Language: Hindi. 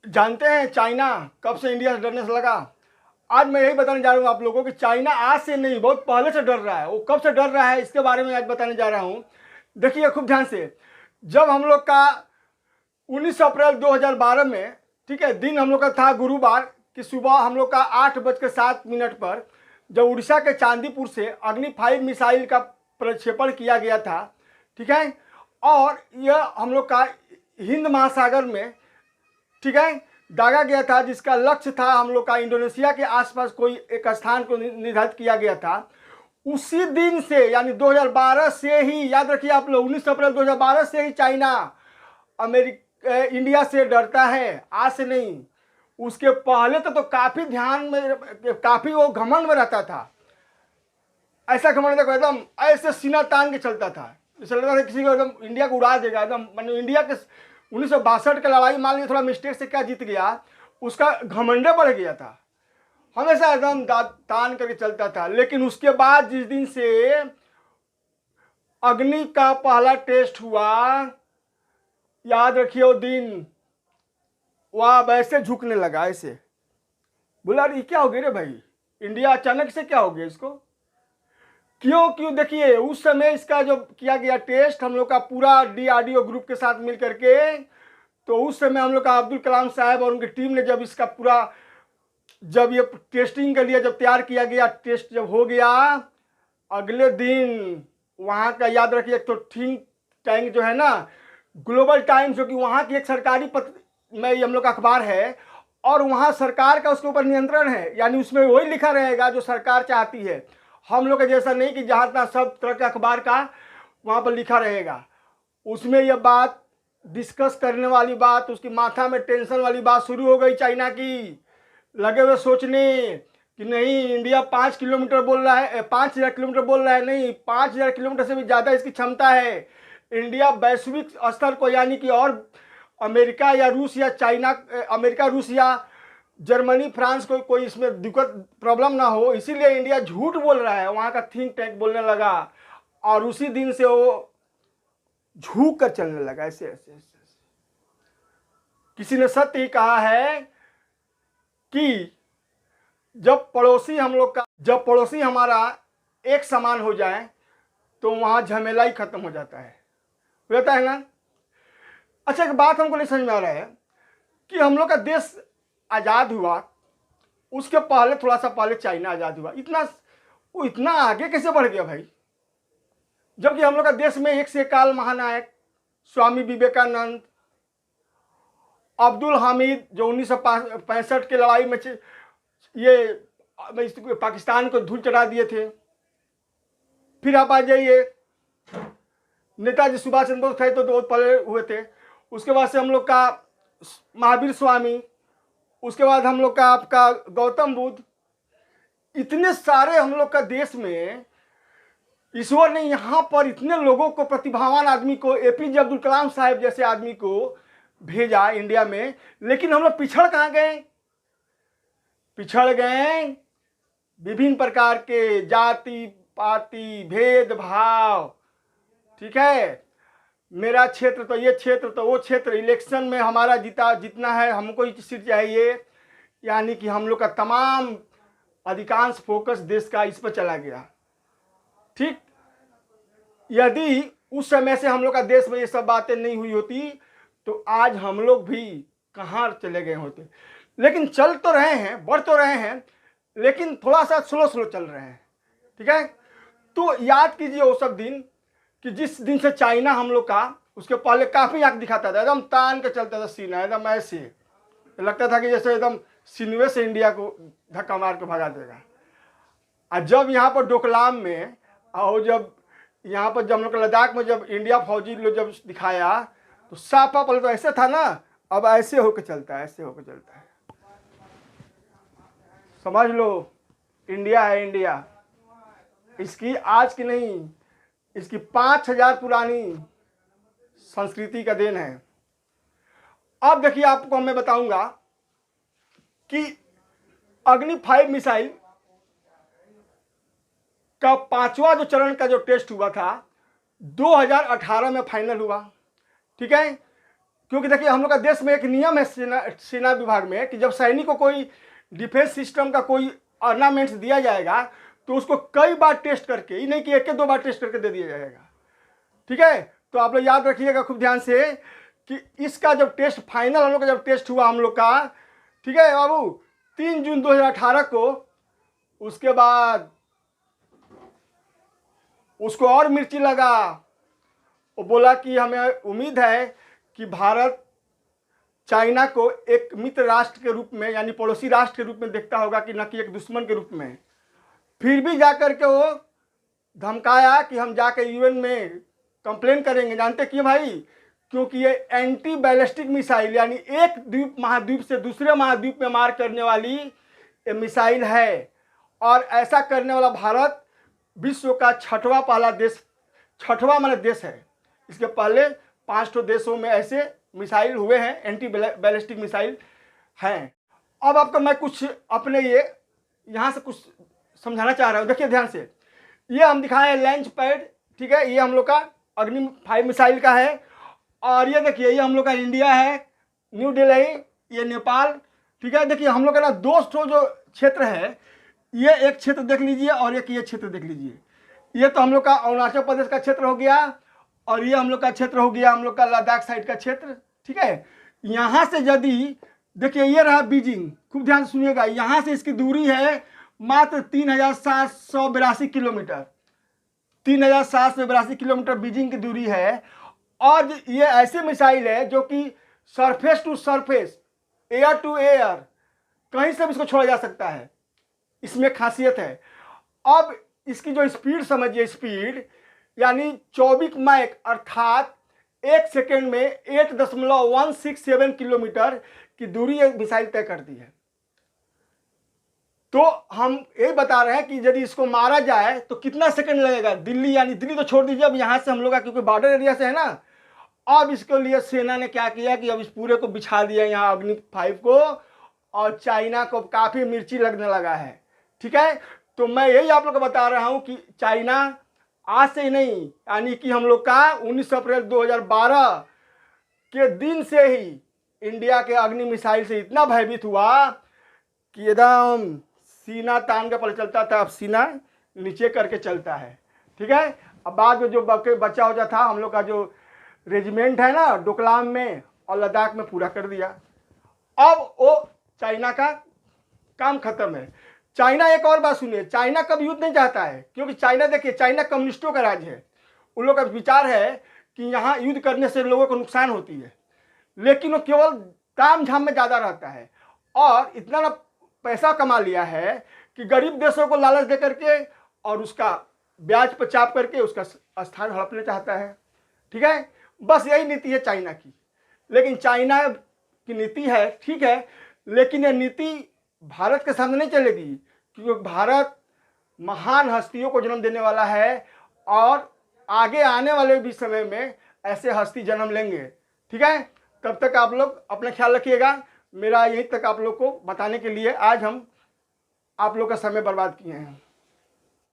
जानते हैं चाइना कब से इंडिया से डरने से लगा? आज मैं यही बताने जा रहा हूँ आप लोगों को कि चाइना आज से नहीं, बहुत पहले से डर रहा है। वो कब से डर रहा है इसके बारे में आज बताने जा रहा हूँ। देखिए खूब ध्यान से। जब हम लोग का 19 अप्रैल 2012 में, ठीक है, दिन हम लोग का था गुरुवार की सुबह हम लोग का 8:07 पर जब उड़ीसा के चांदीपुर से अग्नि 5 मिसाइल का प्रक्षेपण किया गया था, ठीक है, और यह हम लोग का हिंद महासागर में, ठीक है, दागा गया था, जिसका लक्ष्य था हम लोग का इंडोनेशिया के आसपास कोई एक स्थान को निर्धारित किया गया था। उसी दिन से यानी 2012 से ही, याद रखिए आप लोग, 19 अप्रैल 2012 से ही चाइना इंडिया से डरता है, आज से नहीं। उसके पहले तो काफी ध्यान में, काफी वो घमंड में रहता था। ऐसा घमंड देखो, एकदम ऐसे सीना तान के चलता था, जैसे लगता था किसी को एकदम इंडिया को उड़ा देगा एकदम। मतलब इंडिया के 1962 की लड़ाई मान लीजिए थोड़ा मिस्टेक से क्या जीत गया, उसका घमंडे बढ़ गया था, हमेशा एकदम तान करके चलता था। लेकिन उसके बाद जिस दिन से अग्नि का पहला टेस्ट हुआ, याद रखिए वो दिन, वह वैसे झुकने लगा, ऐसे बोला अरे क्या हो गया रे भाई, इंडिया अचानक से क्या हो गया इसको, क्यों देखिए उस समय इसका जो किया गया टेस्ट हम लोग का पूरा DRDO ग्रुप के साथ मिल करके, तो उस समय हम लोग का अब्दुल कलाम साहब और उनकी टीम ने जब इसका पूरा, जब ये टेस्टिंग के लिए जब तैयार किया गया, टेस्ट जब हो गया, अगले दिन वहाँ का, याद रखिए, एक तो थिंक टैंक जो है ना, ग्लोबल टाइम्स, जो कि वहाँ की एक सरकारी में हम लोग का अखबार है, और वहाँ सरकार का उसके ऊपर नियंत्रण है, यानी उसमें वही लिखा रहेगा जो सरकार चाहती है। हम लोग का जैसा नहीं कि जहाँ तक सब तरह के अखबार का वहाँ पर लिखा रहेगा। उसमें यह बात डिस्कस करने वाली बात, उसकी माथा में टेंशन वाली बात शुरू हो गई चाइना की। लगे हुए सोचने कि नहीं, इंडिया 5 किलोमीटर बोल रहा है, 5,000 किलोमीटर बोल रहा है, नहीं 5,000 किलोमीटर से भी ज़्यादा इसकी क्षमता है। इंडिया वैश्विक स्तर को, यानी कि और अमेरिका या रूस या चाइना, अमेरिका रूस या जर्मनी फ्रांस को कोई इसमें दिक्कत प्रॉब्लम ना हो, इसीलिए इंडिया झूठ बोल रहा है, वहाँ का थिंक टैंक बोलने लगा। और उसी दिन से वो झूक कर चलने लगा, ऐसे ऐसे ऐसे। किसी ने सत्य ही कहा है कि जब पड़ोसी हमारा एक समान हो जाए तो वहाँ झमेला ही खत्म हो जाता है ना। अच्छा, एक बात हमको नहीं समझ में आ रहा है कि हम लोग का देश आज़ाद हुआ, उसके पहले थोड़ा सा पहले चाइना आज़ाद हुआ, वो इतना आगे कैसे बढ़ गया भाई? जबकि हम लोग का देश में एक से काल महानायक स्वामी विवेकानंद, अब्दुल हामिद जो 1965 की लड़ाई में ये पाकिस्तान को धूल चढ़ा दिए थे। फिर आप आ जाइए, नेताजी सुभाष चंद्र बोस थे तो बहुत पहले हुए थे। उसके बाद से हम लोग का महावीर स्वामी, उसके बाद हम लोग का आपका गौतम बुद्ध। इतने सारे हम लोग का देश में ईश्वर ने यहाँ पर इतने लोगों को, प्रतिभावान आदमी को, APJ अब्दुल कलाम साहब जैसे आदमी को भेजा इंडिया में। लेकिन हम लोग पिछड़ कहाँ गए? पिछड़ गए विभिन्न प्रकार के जाति पाति भेदभाव, ठीक है, मेरा क्षेत्र तो ये क्षेत्र तो वो क्षेत्र, इलेक्शन में हमारा जितना है हमको ही सीट चाहिए, यानी कि हम लोग का तमाम अधिकांश फोकस देश का इस पर चला गया। ठीक, यदि उस समय से हम लोग का देश में ये सब बातें नहीं हुई होती तो आज हम लोग भी कहाँ चले गए होते। लेकिन चल तो रहे हैं, बढ़ तो रहे हैं, लेकिन थोड़ा सा स्लो चल रहे हैं, ठीक है। तो याद कीजिए वो सब दिन कि जिस दिन से चाइना हम लोग का, उसके पहले काफ़ी आँख दिखाता था, एकदम तान के चलता था सीना, एकदम ऐसे लगता था कि जैसे एकदम सिनवे से इंडिया को धक्का मार के भगा देगा। और जब यहाँ पर डोकलाम में, और जब यहाँ पर जब हम लोग लद्दाख में जब इंडिया फौजी लोग जब दिखाया तो साफा पहले तो ऐसे था ना, अब ऐसे होकर चलता है, ऐसे होकर चलता है। समझ लो, इंडिया है इंडिया, इसकी आज की नहीं, इसकी 5,000 पुरानी संस्कृति का देन है। अब देखिए आपको मैं बताऊंगा कि अग्नि 5 मिसाइल का 5वां जो चरण का जो टेस्ट हुआ था 2018 में फाइनल हुआ, ठीक है। क्योंकि देखिए हम लोग का देश में एक नियम है सेना विभाग में कि जब सैनिक को कोई डिफेंस सिस्टम का कोई ऑर्नामेंट्स दिया जाएगा तो उसको कई बार टेस्ट करके, ही नहीं कि एक के दो बार टेस्ट करके दे दिया जाएगा। ठीक है, तो आप लोग याद रखिएगा खूब ध्यान से कि इसका जब टेस्ट फाइनल हम लोग का जब टेस्ट हुआ हम लोग का, ठीक है बाबू, 3 जून 2018 को, उसके बाद उसको और मिर्ची लगा। वो बोला कि हमें उम्मीद है कि भारत चाइना को एक मित्र राष्ट्र के रूप में, यानी पड़ोसी राष्ट्र के रूप में देखता होगा कि न कि एक दुश्मन के रूप में। फिर भी जाकर के वो धमकाया कि हम जाकर यूएन में कंप्लेन करेंगे। जानते क्यों भाई? क्योंकि ये एंटी बैलिस्टिक मिसाइल, यानी एक द्वीप महाद्वीप से दूसरे महाद्वीप में मार करने वाली ये मिसाइल है। और ऐसा करने वाला भारत विश्व का छठवां पहला देश, छठवां माने देश है। इसके पहले 5 देशों में ऐसे मिसाइल हुए हैं, एंटी बैलिस्टिक मिसाइल हैं। अब आपको मैं कुछ अपने ये यहाँ से कुछ समझाना चाह रहा हूँ। देखिए ध्यान से, ये हम दिखाए लॉन्च पैड, ठीक है, ये हम लोग का अग्नि 5 मिसाइल का है। और ये देखिए ये हम लोग का इंडिया है, न्यू दिल्ली, ये नेपाल। ठीक है, देखिए हम लोग का ना 2 जो क्षेत्र है, ये एक क्षेत्र देख लीजिए और एक ये क्षेत्र देख लीजिए। ये तो हम लोग का अरुणाचल प्रदेश का क्षेत्र हो गया और ये हम लोग का क्षेत्र हो गया हम लोग का लद्दाख साइड का क्षेत्र। ठीक है, यहाँ से यदि देखिए ये रहा बीजिंग, खूब ध्यान से सुनिएगा, यहाँ से इसकी दूरी है मात्र 3782 किलोमीटर। 3782 किलोमीटर बीजिंग की दूरी है। और ये ऐसे मिसाइल है जो कि surface to surface, air to air, कहीं से भी इसको छोड़ा जा सकता है। इसमें खासियत है। अब इसकी जो स्पीड समझिए, स्पीड यानी 24 मैक अर्थात 1 सेकेंड में 8.167 किलोमीटर की दूरी एक मिसाइल तय करती है। तो हम यही बता रहे हैं कि यदि इसको मारा जाए तो कितना सेकंड लगेगा। दिल्ली, यानी दिल्ली तो छोड़ दीजिए, अब यहाँ से हम लोग का क्योंकि बॉर्डर एरिया से है ना, अब इसके लिए सेना ने क्या किया कि अब इस पूरे को बिछा दिया यहाँ अग्नि 5 को, और चाइना को काफ़ी मिर्ची लगने लगा है। ठीक है, तो मैं यही आप लोग को बता रहा हूँ कि चाइना आज से ही नहीं, यानी कि हम लोग का 19 अप्रैल 2012 के दिन से ही इंडिया के अग्नि मिसाइल से इतना भयभीत हुआ कि एकदम सीना तान के पल चलता था, अब सीना नीचे करके चलता है। ठीक है, अब बाद में जो बचा हो था हम लोग का जो रेजिमेंट है ना डोकलाम में और लद्दाख में पूरा कर दिया। अब वो चाइना का काम खत्म है। चाइना, एक और बात सुनिए, चाइना कब युद्ध नहीं चाहता है, क्योंकि चाइना देखिए चाइना कम्युनिस्टों का राज्य है। उन लोगों का विचार है कि यहाँ युद्ध करने से लोगों को नुकसान होती है, लेकिन वो केवल ताम झाम में ज़्यादा रहता है और इतना ना पैसा कमा लिया है कि गरीब देशों को लालच दे करके और उसका ब्याज पर चाप करके उसका स्थान हड़पना चाहता है। ठीक है, बस यही नीति है चाइना की। लेकिन चाइना की नीति है, ठीक है, लेकिन ये नीति भारत के सामने नहीं चलेगी, क्योंकि भारत महान हस्तियों को जन्म देने वाला है और आगे आने वाले भी समय में ऐसे हस्ती जन्म लेंगे। ठीक है, तब तक आप लोग अपना ख्याल रखिएगा। मेरा यही तक आप लोग को बताने के लिए आज हम आप लोग का समय बर्बाद किए हैं।